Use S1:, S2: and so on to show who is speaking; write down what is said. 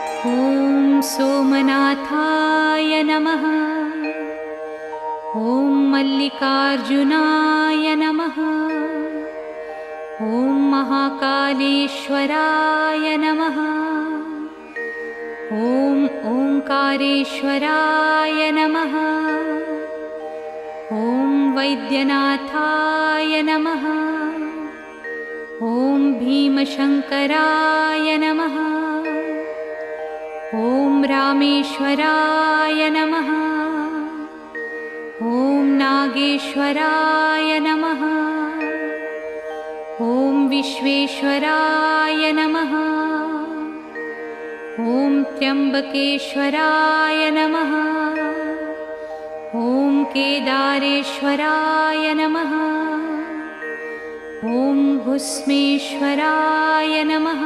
S1: ॐ सोमनाथाय नमः। ॐ मल्लिकार्जुनाय नमः। ॐ महाकालेश्वराय नमः। ॐ ओंकारेश्वराय नमः। ॐ वैद्यनाथाय नमः। ॐ भीमशङ्कराय नमः। ॐ रामेश्वराय नमः। ॐ नागेश्वराय नमः। ॐ विश्वेश्वराय नमः। ॐ त्र्यम्बकेश्वराय नमः। ॐ केदारेश्वराय नमः। ॐ भुस्मेश्वराय नमः।